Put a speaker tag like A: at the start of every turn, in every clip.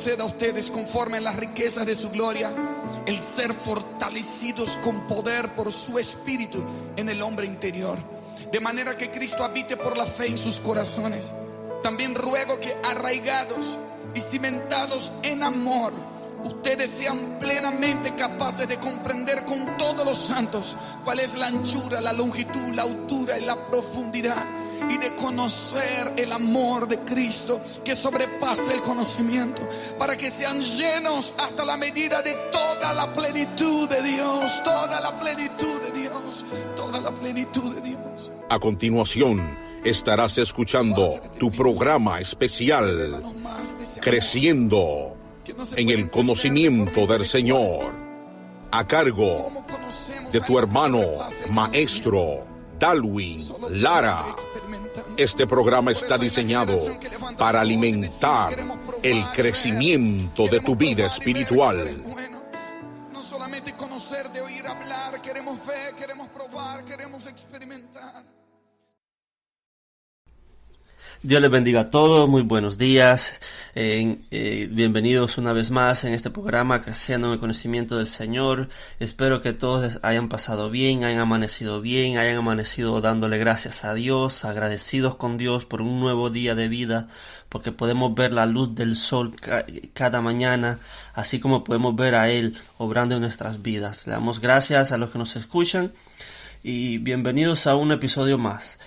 A: conceda a ustedes, conforme a las riquezas de su gloria, el ser fortalecidos con poder por su Espíritu en el hombre interior, de manera que Cristo habite por la fe en sus corazones. También ruego que, arraigados y cimentados en amor, ustedes sean plenamente capaces de comprender con todos los santos cuál es la anchura, la longitud, la altura y la profundidad, y de conocer el amor de Cristo que sobrepasa el conocimiento, para que sean llenos hasta la medida de toda la plenitud de Dios, toda la plenitud de Dios, toda la plenitud de Dios.
B: A continuación estarás escuchando tu programa especial, Creciendo en el Conocimiento del Señor, a cargo de tu hermano maestro Darwin Lara. Este programa está diseñado para alimentar el crecimiento de tu vida espiritual.
A: No solamente conocer, de oír hablar, queremos ver, queremos probar, queremos experimentar.
C: Dios les bendiga a todos, muy buenos días, bienvenidos una vez más en este programa Creciendo en el Conocimiento del Señor. Espero que todos hayan pasado bien, hayan amanecido dándole gracias a Dios, agradecidos con Dios por un nuevo día de vida, porque podemos ver la luz del sol cada mañana, así como podemos ver a Él obrando en nuestras vidas. Le damos gracias a los que nos escuchan y bienvenidos a un episodio más.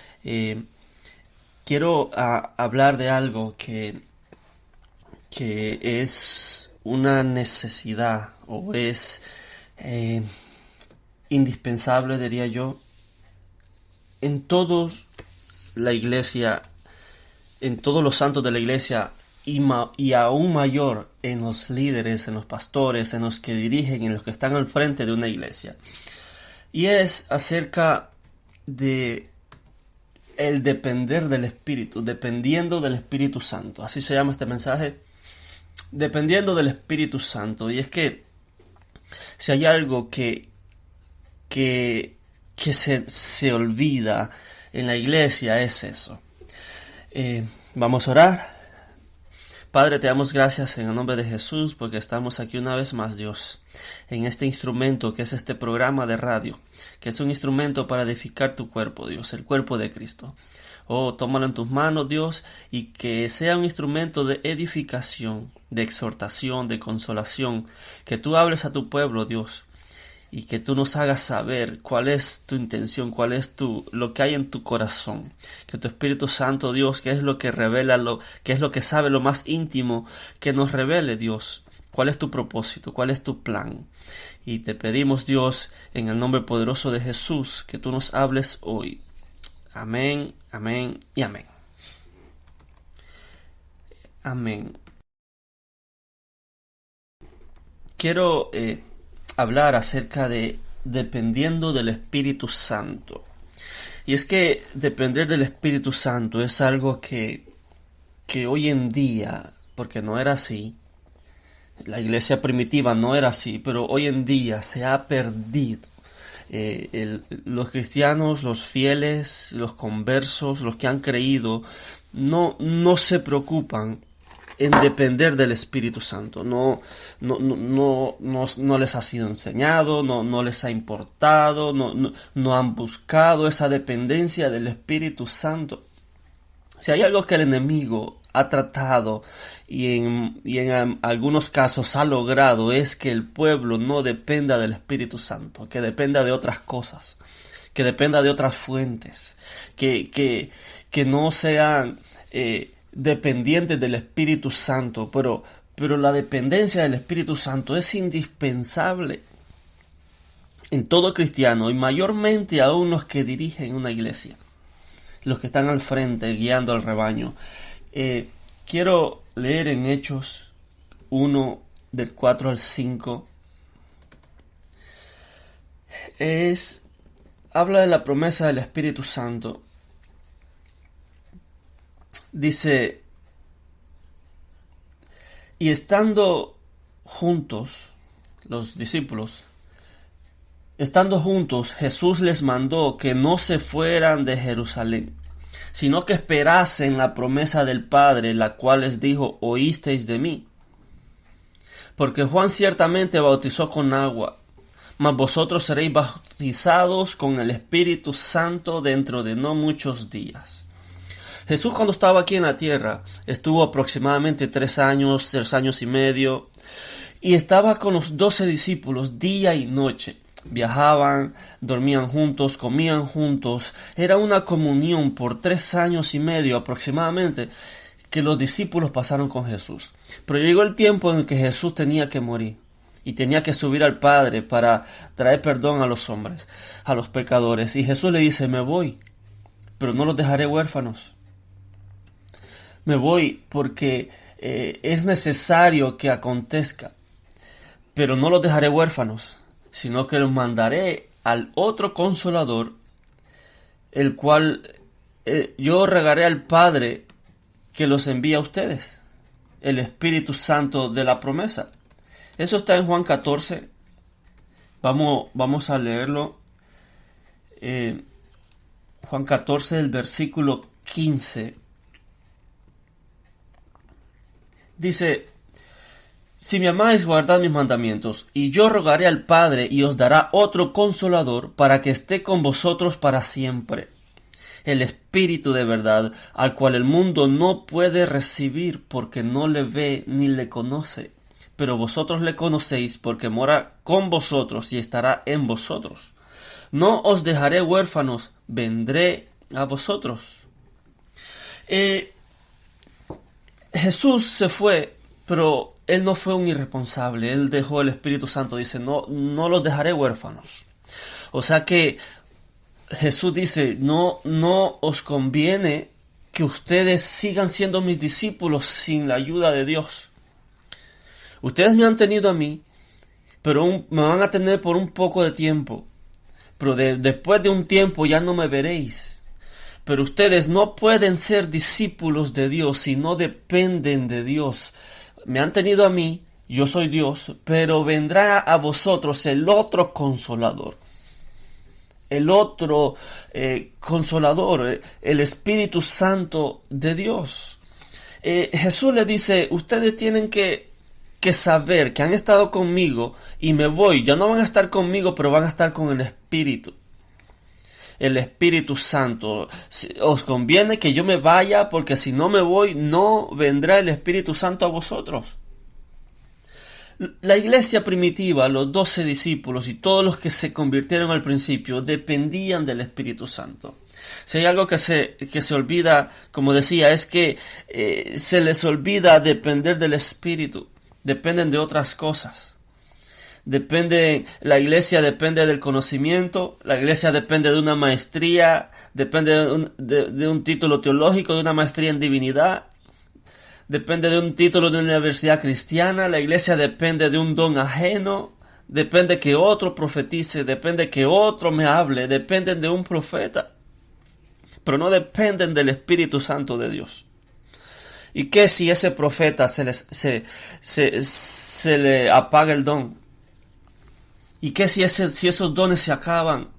C: Quiero hablar de algo que es una necesidad o es indispensable, diría yo, en todos la iglesia, en todos los santos de la iglesia y aún mayor en los líderes, en los pastores, en los que dirigen, en los que están al frente de una iglesia. Y es acerca de el depender del Espíritu, dependiendo del Espíritu Santo. Así se llama este mensaje, dependiendo del Espíritu Santo. Y es que si hay algo que se olvida en la iglesia, es eso. Vamos a orar. Padre, te damos gracias en el nombre de Jesús porque estamos aquí una vez más, Dios, en este instrumento que es este programa de radio, que es un instrumento para edificar tu cuerpo, Dios, el cuerpo de Cristo. Oh, tómalo en tus manos, Dios, y que sea un instrumento de edificación, de exhortación, de consolación, que tú hables a tu pueblo, Dios, y que tú nos hagas saber cuál es tu intención, cuál es lo que hay en tu corazón. Que tu Espíritu Santo, Dios, que es lo que revela, que es lo que sabe lo más íntimo, que nos revele, Dios, cuál es tu propósito, cuál es tu plan. Y te pedimos, Dios, en el nombre poderoso de Jesús, que tú nos hables hoy. Amén, amén y amén. Amén. Quiero hablar acerca de dependiendo del Espíritu Santo. Y es que depender del Espíritu Santo es algo que hoy en día, porque no era así, la iglesia primitiva no era así, pero hoy en día se ha perdido. Los cristianos, los fieles, los conversos, los que han creído, no se preocupan en depender del Espíritu Santo. No les ha sido enseñado, no les ha importado, no han buscado esa dependencia del Espíritu Santo. Si hay algo que el enemigo ha tratado y en algunos casos ha logrado, es que el pueblo no dependa del Espíritu Santo, que dependa de otras cosas, que dependa de otras fuentes, que no sean dependientes del Espíritu Santo, pero la dependencia del Espíritu Santo es indispensable en todo cristiano y mayormente aún los que dirigen una iglesia, los que están al frente guiando al rebaño. Quiero leer en Hechos 1 del 4 al 5. Habla de la promesa del Espíritu Santo. Dice: y estando juntos, los discípulos, Jesús les mandó que no se fueran de Jerusalén, sino que esperasen la promesa del Padre, la cual les dijo: oísteis de mí. porque Juan ciertamente bautizó con agua, mas vosotros seréis bautizados con el Espíritu Santo dentro de no muchos días. Jesús, cuando estaba aquí en la tierra, estuvo aproximadamente 3 años y medio, y estaba con los 12 discípulos día y noche. Viajaban, dormían juntos, comían juntos. Era una comunión por 3 años y medio aproximadamente que los discípulos pasaron con Jesús. Pero llegó el tiempo en que Jesús tenía que morir y tenía que subir al Padre para traer perdón a los hombres, a los pecadores. Y Jesús le dice: me voy, pero no los dejaré huérfanos. Me voy porque es necesario que acontezca, pero no los dejaré huérfanos, sino que los mandaré al otro Consolador, el cual yo regaré al Padre que los envía a ustedes, el Espíritu Santo de la promesa. Eso está en Juan 14. Vamos a leerlo. Juan 14, el versículo 15. Dice: si me amáis, guardad mis mandamientos, y yo rogaré al Padre, y os dará otro Consolador, para que esté con vosotros para siempre, el Espíritu de verdad, al cual el mundo no puede recibir, porque no le ve ni le conoce, pero vosotros le conocéis, porque mora con vosotros y estará en vosotros. No os dejaré huérfanos, vendré a vosotros. Jesús se fue, pero Él no fue un irresponsable. Él dejó el Espíritu Santo. Dice: no los dejaré huérfanos. O sea que Jesús dice: no os conviene que ustedes sigan siendo mis discípulos sin la ayuda de Dios. Ustedes me han tenido a mí, pero me van a tener por un poco de tiempo. Pero después de un tiempo ya no me veréis. Pero ustedes no pueden ser discípulos de Dios si no dependen de Dios. Me han tenido a mí, yo soy Dios, pero vendrá a vosotros el otro Consolador. El otro Consolador, el Espíritu Santo de Dios. Jesús le dice: ustedes tienen que saber que han estado conmigo y me voy. Ya no van a estar conmigo, pero van a estar con el Espíritu. El Espíritu Santo. Os conviene que yo me vaya, porque si no me voy, no vendrá el Espíritu Santo a vosotros. La iglesia primitiva, los 12 discípulos y todos los que se convirtieron al principio, dependían del Espíritu Santo. Si hay algo que se olvida, como decía, es que se les olvida depender del Espíritu. Dependen de otras cosas. La iglesia depende del conocimiento, la iglesia depende de una maestría, depende de un título teológico, de una maestría en divinidad, depende de un título de una universidad cristiana, la iglesia depende de un don ajeno, depende que otro profetice, depende que otro me hable, dependen de un profeta, pero no dependen del Espíritu Santo de Dios. ¿Y qué si ese profeta se le apaga el don? ¿Y qué si esos dones se acaban?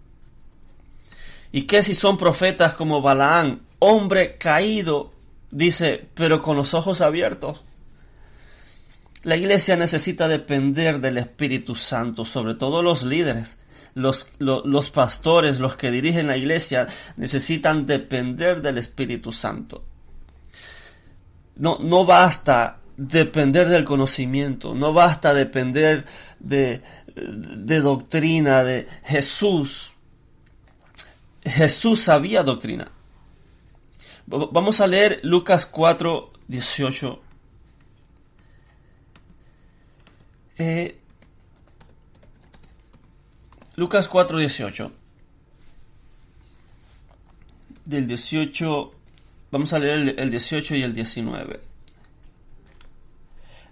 C: ¿Y qué si son profetas como Balaam, hombre caído, dice, pero con los ojos abiertos? La iglesia necesita depender del Espíritu Santo, sobre todo los líderes, los pastores, los que dirigen la iglesia, necesitan depender del Espíritu Santo. No basta depender del conocimiento, no basta depender de doctrina de Jesús. Jesús sabía doctrina. Vamos a leer Lucas 4, 18. Lucas 4, 18. Del 18, vamos a leer el 18 y el 19.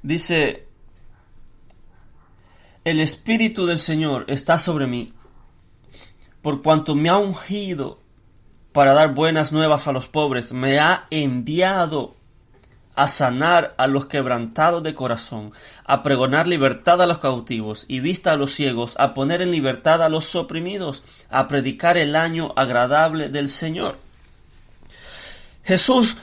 C: Dice: el Espíritu del Señor está sobre mí, por cuanto me ha ungido para dar buenas nuevas a los pobres, me ha enviado a sanar a los quebrantados de corazón, a pregonar libertad a los cautivos y vista a los ciegos, a poner en libertad a los oprimidos, a predicar el año agradable del Señor. Jesús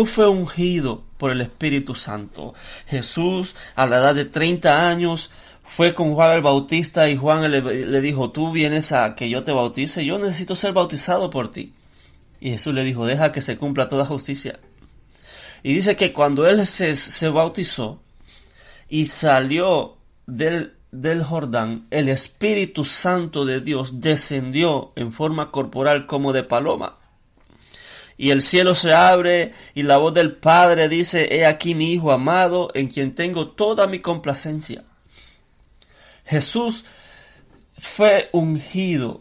C: fue ungido por el Espíritu Santo. Jesús, a la edad de 30 años, fue con Juan el Bautista y Juan le dijo, tú vienes a que yo te bautice, yo necesito ser bautizado por ti. Y Jesús le dijo, deja que se cumpla toda justicia. Y dice que cuando él se bautizó y salió del Jordán, el Espíritu Santo de Dios descendió en forma corporal como de paloma. Y el cielo se abre y la voz del Padre dice, he aquí mi Hijo amado, en quien tengo toda mi complacencia. Jesús fue ungido.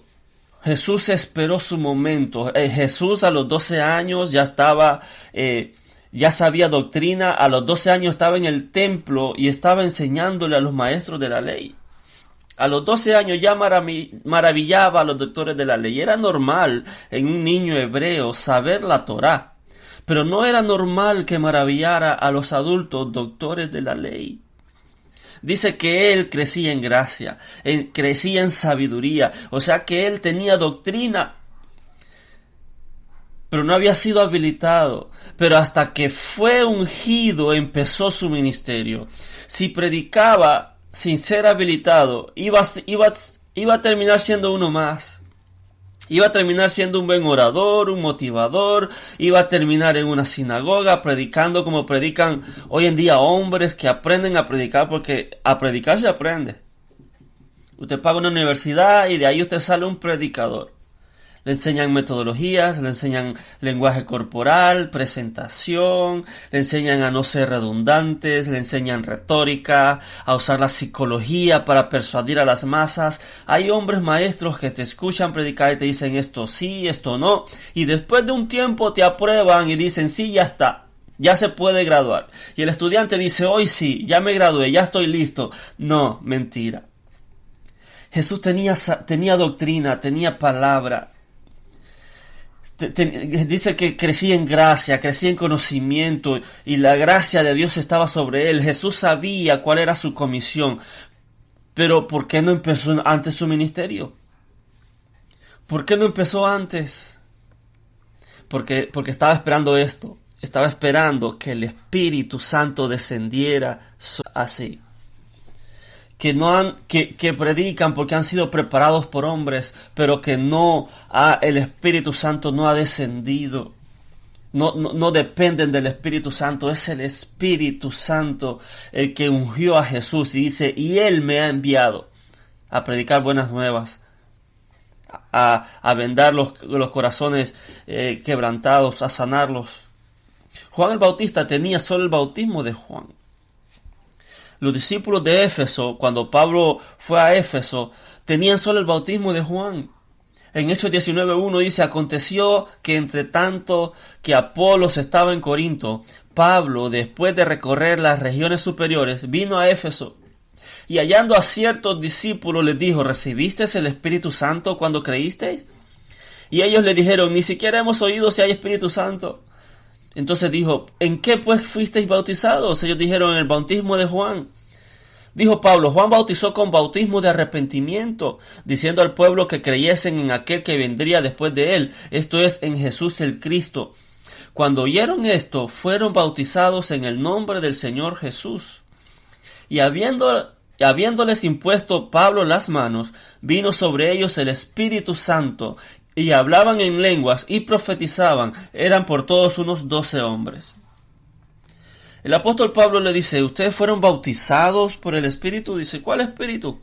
C: Jesús esperó su momento. Jesús a los 12 años ya sabía doctrina. A los 12 años estaba en el templo y estaba enseñándole a los maestros de la ley. A los 12 años ya maravillaba a los doctores de la ley. Era normal en un niño hebreo saber la Torá, pero no era normal que maravillara a los adultos doctores de la ley. Dice que él crecía en gracia, crecía en sabiduría, o sea que él tenía doctrina, pero no había sido habilitado. Pero hasta que fue ungido empezó su ministerio. Si predicaba sin ser habilitado, iba a terminar siendo uno más. Iba a terminar siendo un buen orador, un motivador, iba a terminar en una sinagoga predicando como predican hoy en día hombres que aprenden a predicar, porque a predicar se aprende. Usted paga una universidad y de ahí usted sale un predicador. Le enseñan metodologías, le enseñan lenguaje corporal, presentación, le enseñan a no ser redundantes, le enseñan retórica, a usar la psicología para persuadir a las masas. Hay hombres maestros que te escuchan predicar y te dicen esto sí, esto no, y después de un tiempo te aprueban y dicen sí, ya está, ya se puede graduar. Y el estudiante dice hoy sí, ya me gradué, ya estoy listo. No, mentira. Jesús tenía doctrina, tenía palabra. Dice que crecía en gracia, crecía en conocimiento y la gracia de Dios estaba sobre él. Jesús sabía cuál era su comisión, pero ¿por qué no empezó antes su ministerio? ¿Por qué no empezó antes? Porque estaba esperando esto, estaba esperando que el Espíritu Santo descendiera así. Que predican porque han sido preparados por hombres, pero que el Espíritu Santo no ha descendido. No dependen del Espíritu Santo. Es el Espíritu Santo el que ungió a Jesús y dice, y Él me ha enviado a predicar buenas nuevas, a vendar los corazones quebrantados, a sanarlos. Juan el Bautista tenía solo el bautismo de Juan. Los discípulos de Éfeso, cuando Pablo fue a Éfeso, tenían solo el bautismo de Juan. En Hechos 19:1 dice, aconteció que entre tanto que Apolos estaba en Corinto, Pablo, después de recorrer las regiones superiores, vino a Éfeso. Y hallando a ciertos discípulos les dijo, ¿recibisteis el Espíritu Santo cuando creísteis? Y ellos le dijeron, ni siquiera hemos oído si hay Espíritu Santo. Entonces dijo, ¿en qué pues fuisteis bautizados? Ellos dijeron, en el bautismo de Juan. Dijo Pablo, Juan bautizó con bautismo de arrepentimiento, diciendo al pueblo que creyesen en aquel que vendría después de él, esto es, en Jesús el Cristo. Cuando oyeron esto, fueron bautizados en el nombre del Señor Jesús. Y habiéndoles impuesto Pablo las manos, vino sobre ellos el Espíritu Santo, y hablaban en lenguas y profetizaban. Eran por todos unos 12 hombres. El apóstol Pablo le dice, ¿ustedes fueron bautizados por el Espíritu? Dice, ¿cuál Espíritu?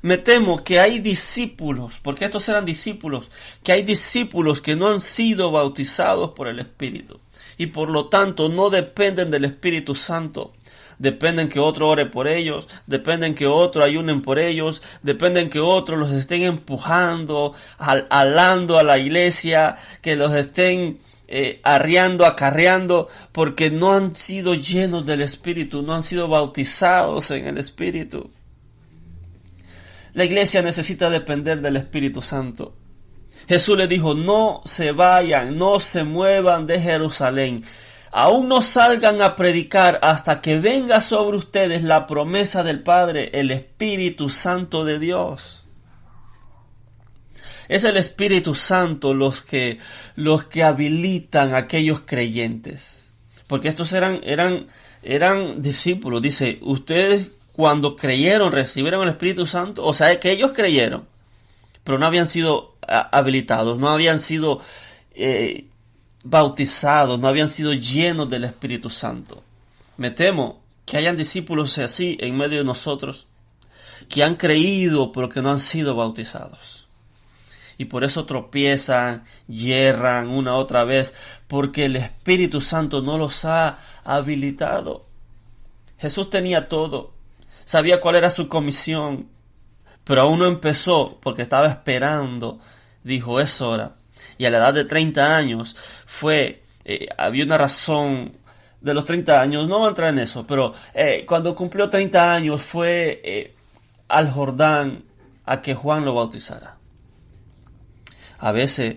C: Me temo que hay discípulos, porque estos eran discípulos, que hay discípulos que no han sido bautizados por el Espíritu. Y por lo tanto no dependen del Espíritu Santo. Dependen que otro ore por ellos, dependen que otro ayunen por ellos, dependen que otros los estén empujando, alando a la iglesia, que los estén acarreando, porque no han sido llenos del Espíritu, no han sido bautizados en el Espíritu. La iglesia necesita depender del Espíritu Santo. Jesús le dijo, no se vayan, no se muevan de Jerusalén. Aún no salgan a predicar hasta que venga sobre ustedes la promesa del Padre, el Espíritu Santo de Dios. Es el Espíritu Santo los que habilitan a aquellos creyentes. Porque estos eran discípulos. Dice, ustedes cuando creyeron, recibieron el Espíritu Santo. O sea, que ellos creyeron, pero no habían sido habilitados, no habían sido bautizados, no habían sido llenos del Espíritu Santo. Me temo que hayan discípulos así en medio de nosotros, que han creído pero que no han sido bautizados. Y por eso tropiezan, yerran una otra vez, porque el Espíritu Santo no los ha habilitado. Jesús tenía todo, sabía cuál era su comisión, pero aún no empezó porque estaba esperando. Dijo, es hora. Y a la edad de 30 años había una razón de los 30 años, no voy a entrar en eso, pero cuando cumplió 30 años fue al Jordán a que Juan lo bautizara. A veces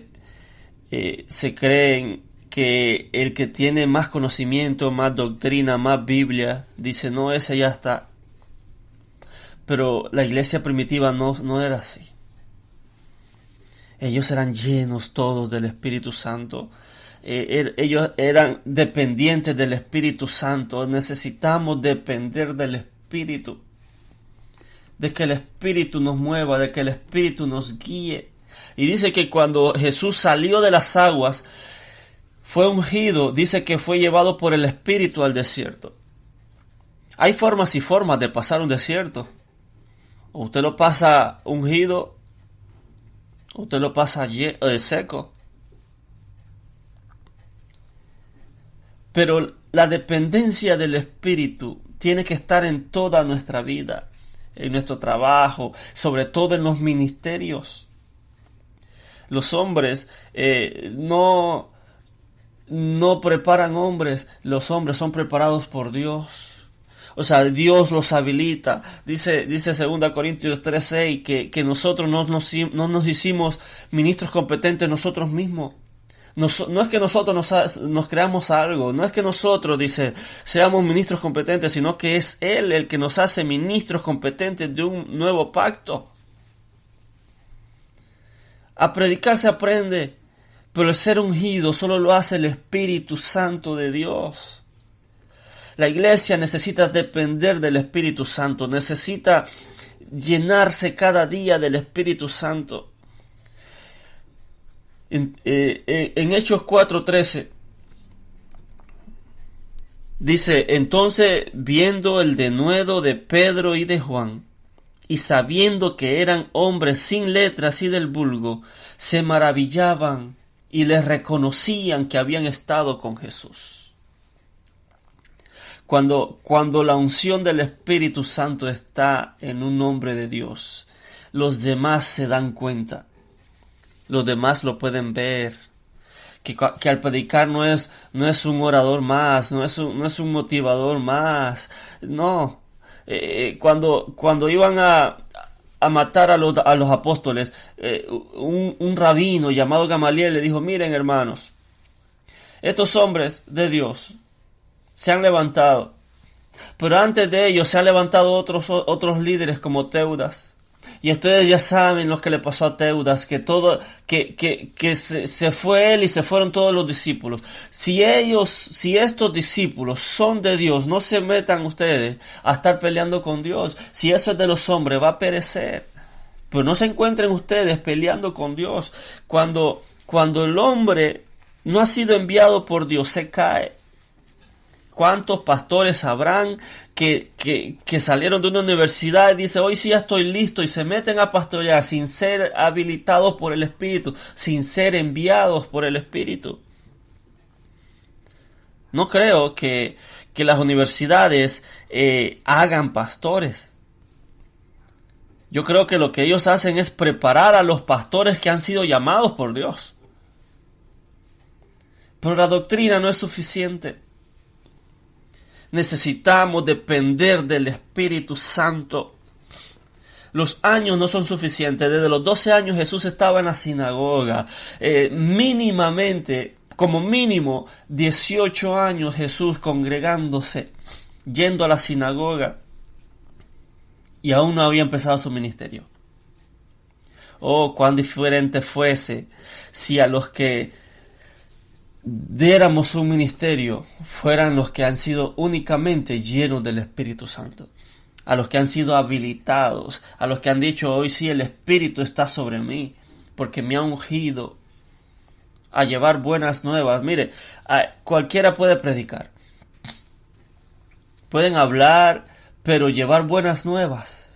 C: se creen que el que tiene más conocimiento, más doctrina, más Biblia, dice, no, ese ya está. Pero la iglesia primitiva no era así. Ellos eran llenos todos del Espíritu Santo. Ellos eran dependientes del Espíritu Santo. Necesitamos depender del Espíritu. De que el Espíritu nos mueva, de que el Espíritu nos guíe. Y dice que cuando Jesús salió de las aguas, fue ungido, dice que fue llevado por el Espíritu al desierto. Hay formas y formas de pasar un desierto. O usted lo pasa ungido, o usted lo pasa seco. Pero la dependencia del Espíritu tiene que estar en toda nuestra vida, en nuestro trabajo, sobre todo en los ministerios. Los hombres no preparan hombres, los hombres son preparados por Dios. O sea, Dios los habilita. Dice 2 Corintios 3:6 que nosotros no nos hicimos ministros competentes nosotros mismos. No es que nosotros nos creamos algo, no es que nosotros, dice, seamos ministros competentes, sino que es Él el que nos hace ministros competentes de un nuevo pacto. A predicar se aprende, pero el ser ungido solo lo hace el Espíritu Santo de Dios. La iglesia necesita depender del Espíritu Santo, necesita llenarse cada día del Espíritu Santo. En Hechos 4:13 dice, entonces viendo el denuedo de Pedro y de Juan, y sabiendo que eran hombres sin letras y del vulgo, se maravillaban y les reconocían que habían estado con Jesús. Cuando la unción del Espíritu Santo está en un hombre de Dios, los demás se dan cuenta. Los demás lo pueden ver. Que al predicar no es un orador más, no es un motivador más. No. Cuando iban a matar a los apóstoles, un rabino llamado Gamaliel le dijo, miren hermanos, estos hombres de Dios se han levantado, pero antes de ellos se han levantado otros líderes como Teudas. Y ustedes ya saben lo que le pasó a Teudas, que se fue él y se fueron todos los discípulos. Si estos discípulos son de Dios, no se metan ustedes a estar peleando con Dios. Si eso es de los hombres, va a perecer. Pero no se encuentren ustedes peleando con Dios. Cuando el hombre no ha sido enviado por Dios, se cae. ¿Cuántos pastores habrán que salieron de una universidad y dicen, hoy sí ya estoy listo, y se meten a pastorear sin ser habilitados por el Espíritu, sin ser enviados por el Espíritu? No creo que las universidades hagan pastores. Yo creo que lo que ellos hacen es preparar a los pastores que han sido llamados por Dios. Pero la doctrina no es suficiente. Necesitamos depender del Espíritu Santo. Los años no son suficientes. Desde los 12 años Jesús estaba en la sinagoga. Como mínimo 18 años Jesús congregándose, yendo a la sinagoga. Y aún no había empezado su ministerio. Oh, cuán diferente fuese si a los que diéramos un ministerio fueran los que han sido únicamente llenos del Espíritu Santo, a los que han sido habilitados, a los que han dicho: hoy sí el Espíritu está sobre mí, porque me ha ungido a llevar buenas nuevas. Mire, cualquiera puede predicar, pueden hablar, pero llevar buenas nuevas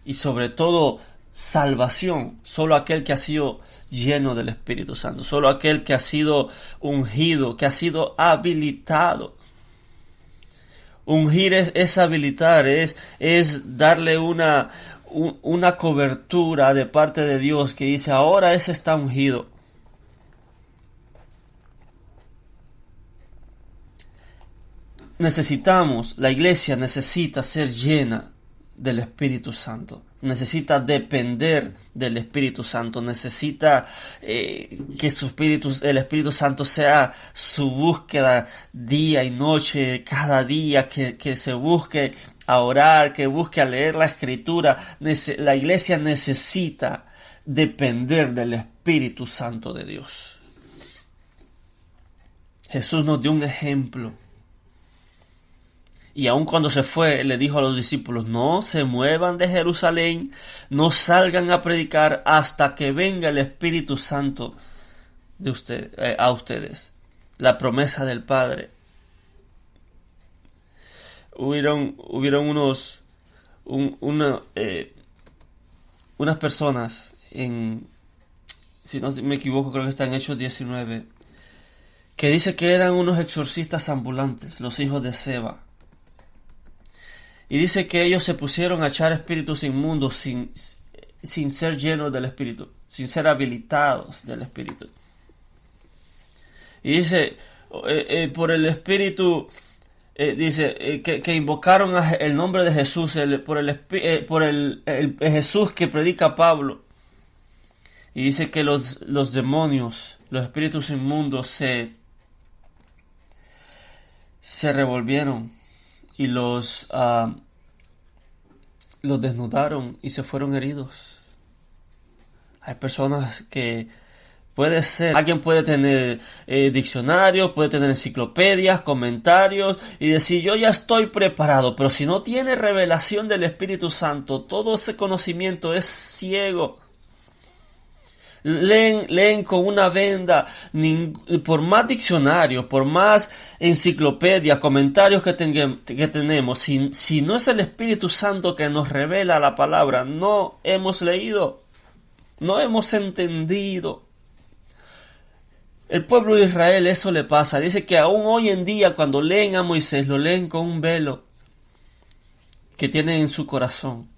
C: y sobre todo salvación, solo aquel que ha sido lleno del Espíritu Santo, solo aquel que ha sido ungido, que ha sido habilitado. Ungir es habilitar, es darle una cobertura de parte de Dios que dice: ahora ese está ungido. La iglesia necesita ser llena del Espíritu Santo, necesita depender del Espíritu Santo, necesita que el Espíritu Santo sea su búsqueda día y noche, cada día, que se busque a orar, que busque a leer la Escritura. La iglesia necesita depender del Espíritu Santo de Dios. Jesús nos dio un ejemplo. Y aun cuando se fue, le dijo a los discípulos: no se muevan de Jerusalén, no salgan a predicar hasta que venga el Espíritu Santo a ustedes. La promesa del Padre. Hubieron unas personas, si no me equivoco, creo que está en Hechos 19, que dice que eran unos exorcistas ambulantes, los hijos de Seba. Y dice que ellos se pusieron a echar espíritus inmundos sin ser llenos del Espíritu, sin ser habilitados del Espíritu. Y dice, por el Espíritu, dice que invocaron el nombre de Jesús, por el Jesús que predica Pablo. Y dice que los demonios, los espíritus inmundos se revolvieron y los desnudaron y se fueron heridos. Hay personas que alguien puede tener diccionarios, puede tener enciclopedias, comentarios y decir: yo ya estoy preparado, pero si no tiene revelación del Espíritu Santo, todo ese conocimiento es ciego. Leen con una venda, por más diccionarios, por más enciclopedias, comentarios que tenemos, si no es el Espíritu Santo que nos revela la palabra, no hemos leído, no hemos entendido. El pueblo de Israel eso le pasa. Dice que aún hoy en día, cuando leen a Moisés, lo leen con un velo que tienen en su corazón.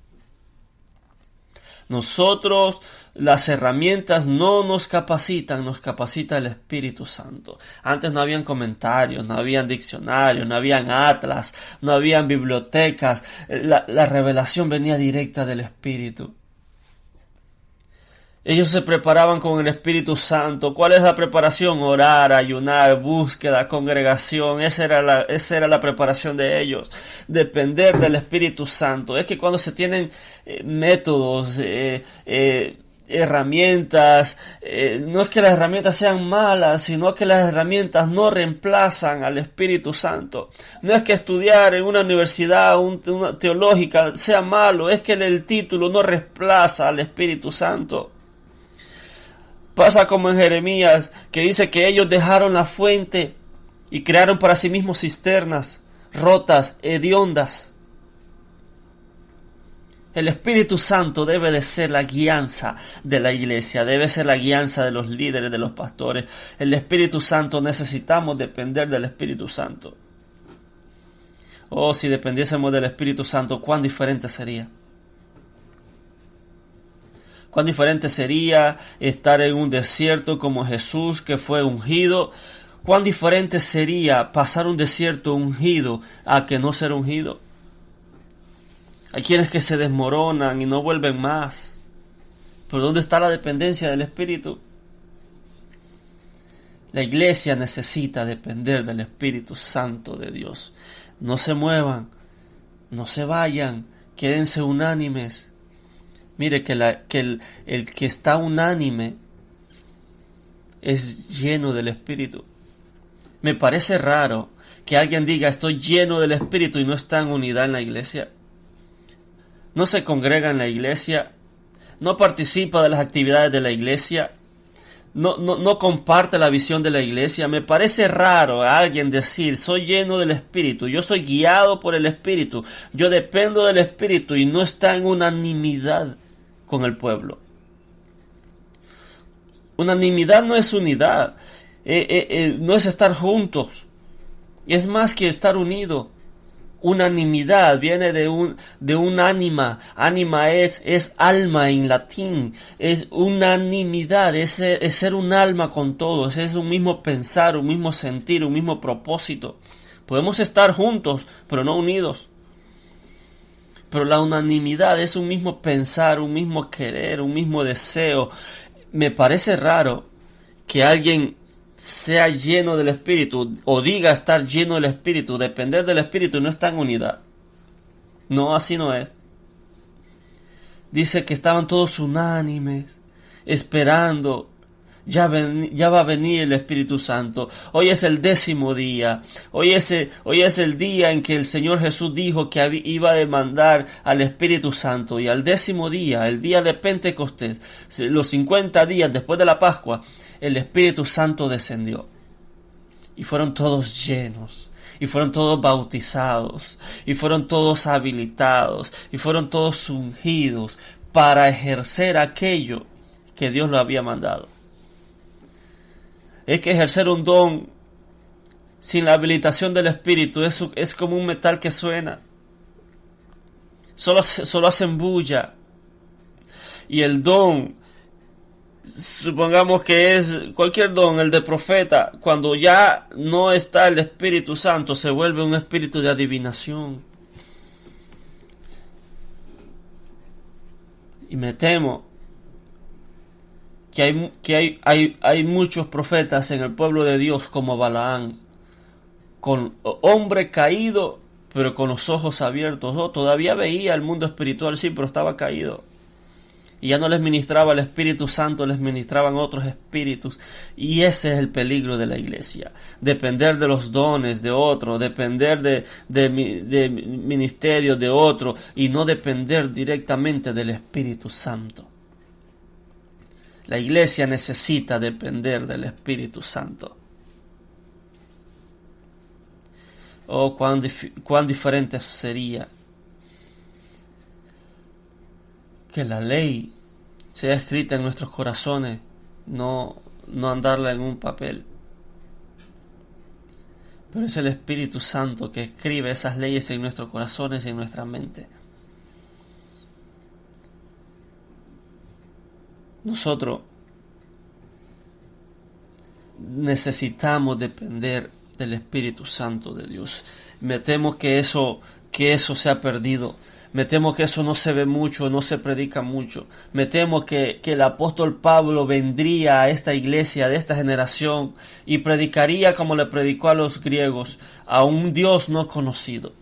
C: Nosotros, las herramientas no nos capacitan, nos capacita el Espíritu Santo. Antes no habían comentarios, no habían diccionarios, no habían atlas, no habían bibliotecas. La revelación venía directa del Espíritu. Ellos se preparaban con el Espíritu Santo. ¿Cuál es la preparación? Orar, ayunar, búsqueda, congregación. Esa era la preparación de ellos. Depender del Espíritu Santo. Es que cuando se tienen métodos, herramientas, no es que las herramientas sean malas, sino que las herramientas no reemplazan al Espíritu Santo. No es que estudiar en una universidad una teológica sea malo, es que el título no reemplaza al Espíritu Santo. Pasa como en Jeremías, que dice que ellos dejaron la fuente y crearon para sí mismos cisternas rotas, hediondas. El Espíritu Santo debe de ser la guianza de la iglesia, debe ser la guianza de los líderes, de los pastores. El Espíritu Santo, necesitamos depender del Espíritu Santo. Oh, si dependiésemos del Espíritu Santo, cuán diferente sería. Cuán diferente sería estar en un desierto como Jesús, que fue ungido. Cuán diferente sería pasar un desierto ungido a que no ser ungido. Hay quienes que se desmoronan y no vuelven más. ¿Pero dónde está la dependencia del Espíritu? La iglesia necesita depender del Espíritu Santo de Dios. No se muevan, no se vayan, quédense unánimes. Mire que el que está unánime es lleno del Espíritu. Me parece raro que alguien diga estoy lleno del Espíritu y no está en unidad en la iglesia. No se congrega en la iglesia, no participa de las actividades de la iglesia, no comparte la visión de la iglesia. Me parece raro a alguien decir soy lleno del Espíritu, yo soy guiado por el Espíritu, yo dependo del Espíritu y no está en unanimidad con el pueblo. Unanimidad no es unidad, no es estar juntos, es más que estar unido. Unanimidad viene de un ánima. Ánima es alma en latín. Es unanimidad, es ser un alma con todos. Es un mismo pensar, un mismo sentir, un mismo propósito. Podemos estar juntos, pero no unidos. Pero la unanimidad es un mismo pensar, un mismo querer, un mismo deseo. Me parece raro que alguien sea lleno del Espíritu o diga estar lleno del Espíritu, depender del Espíritu y no está en unidad. No, así no es. Dice que estaban todos unánimes, esperando. Ya va a venir el Espíritu Santo. Hoy es el 10º día. Hoy es el día en que el Señor Jesús dijo que iba a demandar al Espíritu Santo. Y al 10º día, el día de Pentecostés, los 50 días después de la Pascua, el Espíritu Santo descendió. Y fueron todos llenos. Y fueron todos bautizados. Y fueron todos habilitados. Y fueron todos ungidos para ejercer aquello que Dios lo había mandado. Es que ejercer un don sin la habilitación del Espíritu es como un metal que suena. Solo hacen bulla. Y el don, supongamos que es cualquier don, el de profeta, cuando ya no está el Espíritu Santo, se vuelve un espíritu de adivinación. Y me temo que hay muchos profetas en el pueblo de Dios como Balaán, con hombre caído, pero con los ojos abiertos. Todavía veía el mundo espiritual, sí, pero estaba caído. Y ya no les ministraba el Espíritu Santo, les ministraban otros espíritus. Y ese es el peligro de la iglesia. Depender de los dones de otro, depender de ministerios de otro, y no depender directamente del Espíritu Santo. La iglesia necesita depender del Espíritu Santo. Oh, cuán diferente sería que la ley sea escrita en nuestros corazones, no andarla en un papel. Pero es el Espíritu Santo que escribe esas leyes en nuestros corazones y en nuestra mente. Nosotros necesitamos depender del Espíritu Santo de Dios. Me temo que eso se ha perdido. Me temo que eso no se ve mucho, no se predica mucho. Me temo que el apóstol Pablo vendría a esta iglesia de esta generación y predicaría como le predicó a los griegos, a un Dios no conocido.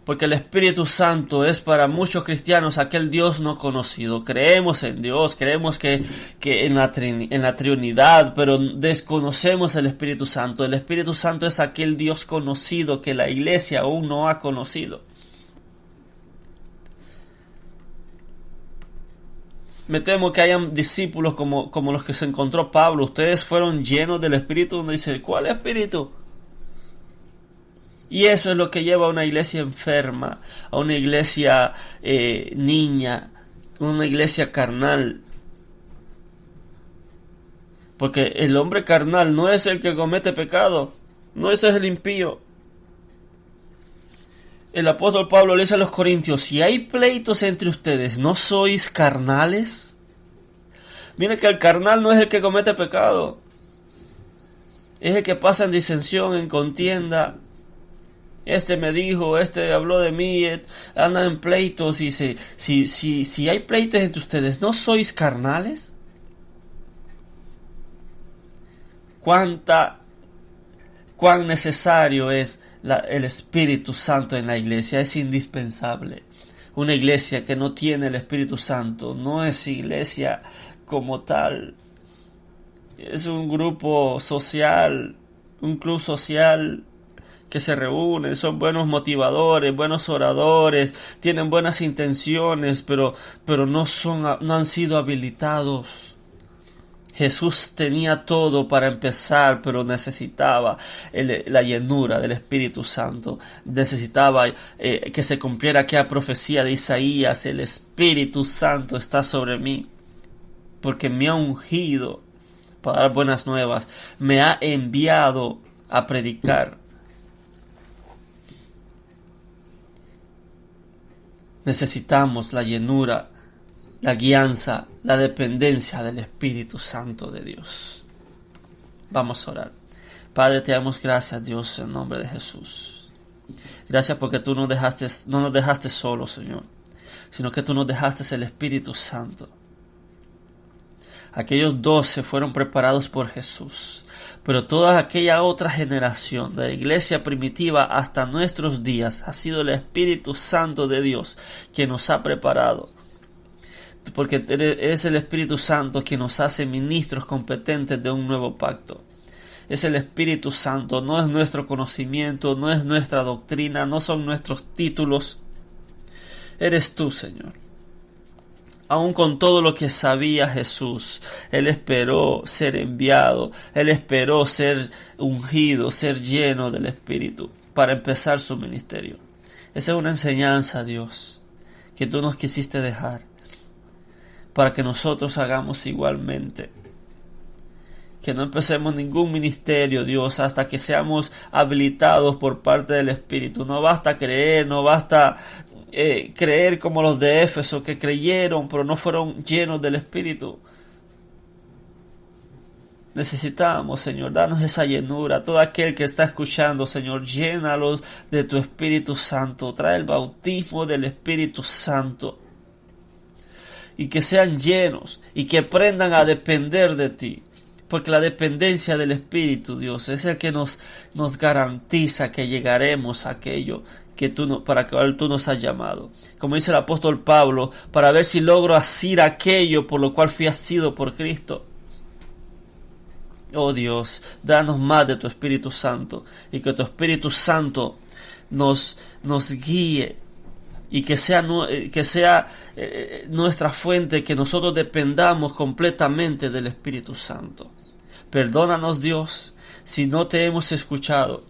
C: Porque el Espíritu Santo es para muchos cristianos aquel Dios no conocido. Creemos en Dios, creemos que en la Trinidad, pero desconocemos el Espíritu Santo. El Espíritu Santo es aquel Dios conocido que la iglesia aún no ha conocido. Me temo que hayan discípulos como los que se encontró Pablo. Ustedes fueron llenos del Espíritu, donde dice, ¿cuál Espíritu? Y eso es lo que lleva a una iglesia enferma, a una iglesia niña, una iglesia carnal. Porque el hombre carnal no es el que comete pecado, no ese es el impío. El apóstol Pablo le dice a los corintios, si hay pleitos entre ustedes, ¿no sois carnales? Mire que el carnal no es el que comete pecado, es el que pasa en disensión, en contienda. Este me dijo, este habló de mí, andan en pleitos. Y dice, si hay pleitos entre ustedes, ¿no sois carnales? Cuán necesario es el Espíritu Santo en la iglesia, es indispensable. Una iglesia que no tiene el Espíritu Santo no es iglesia como tal. Es un grupo social, un club social que se reúnen, son buenos motivadores, buenos oradores, tienen buenas intenciones, pero no han sido habilitados. Jesús tenía todo para empezar, pero necesitaba la llenura del Espíritu Santo. Necesitaba que se cumpliera aquella profecía de Isaías: el Espíritu Santo está sobre mí, porque me ha ungido para dar buenas nuevas, me ha enviado a predicar. Necesitamos la llenura, la guianza, la dependencia del Espíritu Santo de Dios. Vamos a orar. Padre, te damos gracias, Dios, en nombre de Jesús. Gracias porque tú no nos dejaste solos, Señor, sino que tú nos dejaste el Espíritu Santo. Aquellos 12 fueron preparados por Jesús, pero toda aquella otra generación de la iglesia primitiva hasta nuestros días ha sido el Espíritu Santo de Dios que nos ha preparado. Porque es el Espíritu Santo que nos hace ministros competentes de un nuevo pacto. Es el Espíritu Santo, no es nuestro conocimiento, no es nuestra doctrina, no son nuestros títulos. Eres tú, Señor. Aún con todo lo que sabía Jesús, Él esperó ser enviado, Él esperó ser ungido, ser lleno del Espíritu para empezar su ministerio. Esa es una enseñanza, Dios, que tú nos quisiste dejar, para que nosotros hagamos igualmente. Que no empecemos ningún ministerio, Dios, hasta que seamos habilitados por parte del Espíritu. No basta creer, no basta creer como los de Éfeso, que creyeron pero no fueron llenos del Espíritu. Necesitamos, Señor, danos esa llenura. Todo aquel que está escuchando, Señor, llénalos de tu Espíritu Santo. Trae el bautismo del Espíritu Santo. Y que sean llenos y que aprendan a depender de ti. Porque la dependencia del Espíritu, Dios, es el que nos garantiza que llegaremos a aquello que para que tú nos has llamado. Como dice el apóstol Pablo, para ver si logro asir aquello por lo cual fui asido por Cristo. Oh Dios, danos más de tu Espíritu Santo y que tu Espíritu Santo nos guíe y que sea nuestra fuente, que nosotros dependamos completamente del Espíritu Santo. Perdónanos, Dios, si no te hemos escuchado.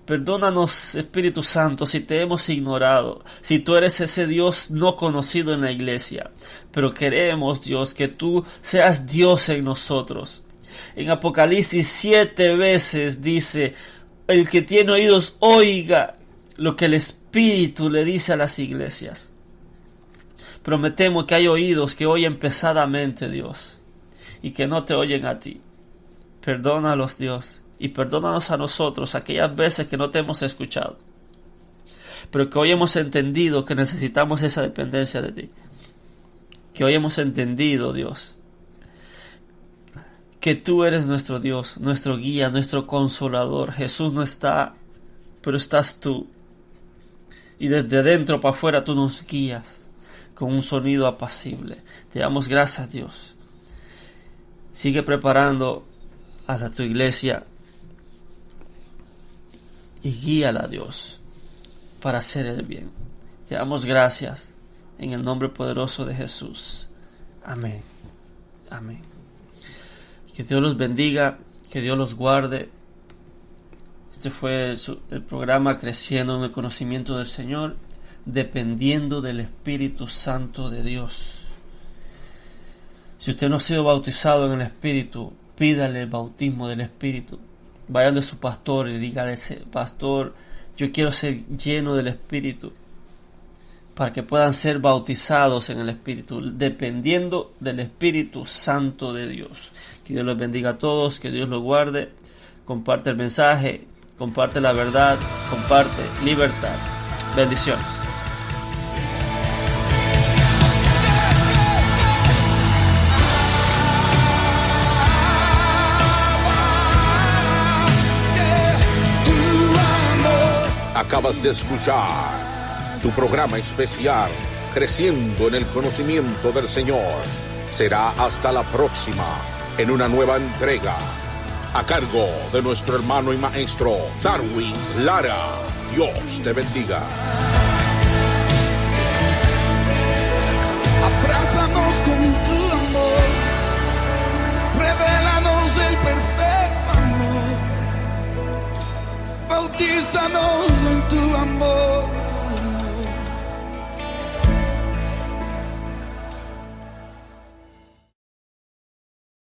C: Perdónanos, Espíritu Santo, si te hemos ignorado, si tú eres ese Dios no conocido en la iglesia. Pero queremos, Dios, que tú seas Dios en nosotros. En Apocalipsis 7 veces dice: el que tiene oídos oiga lo que el Espíritu le dice a las iglesias. Prometemos que hay oídos que oyen pesadamente, Dios, y que no te oyen a ti. Perdónalos, Dios, y perdónanos a nosotros aquellas veces que no te hemos escuchado, pero que hoy hemos entendido que necesitamos esa dependencia de ti. Que hoy hemos entendido, Dios, que tú eres nuestro Dios, nuestro guía, nuestro consolador. Jesús no está, pero estás tú. Y desde dentro para afuera tú nos guías con un sonido apacible. Te damos gracias, Dios. Sigue preparando a tu iglesia y guíala, Dios, para hacer el bien. Te damos gracias en el nombre poderoso de Jesús. Amén. Amén. Que Dios los bendiga, que Dios los guarde. Este fue el programa Creciendo en el Conocimiento del Señor, dependiendo del Espíritu Santo de Dios. Si usted no ha sido bautizado en el Espíritu, pídale el bautismo del Espíritu. Vayan de su pastor y dígale: pastor, yo quiero ser lleno del Espíritu, para que puedan ser bautizados en el Espíritu, dependiendo del Espíritu Santo de Dios. Que Dios los bendiga a todos, que Dios los guarde. Comparte el mensaje, comparte la verdad, comparte libertad. Bendiciones.
B: Acabas de escuchar Tu programa especial, Creciendo en el Conocimiento del Señor, será hasta la próxima, en una nueva entrega, a cargo de nuestro hermano y maestro Darwin Lara. Dios te bendiga.
A: Abrázanos con tu amor, revélanos el perfecto amor, bautízanos en tu amor.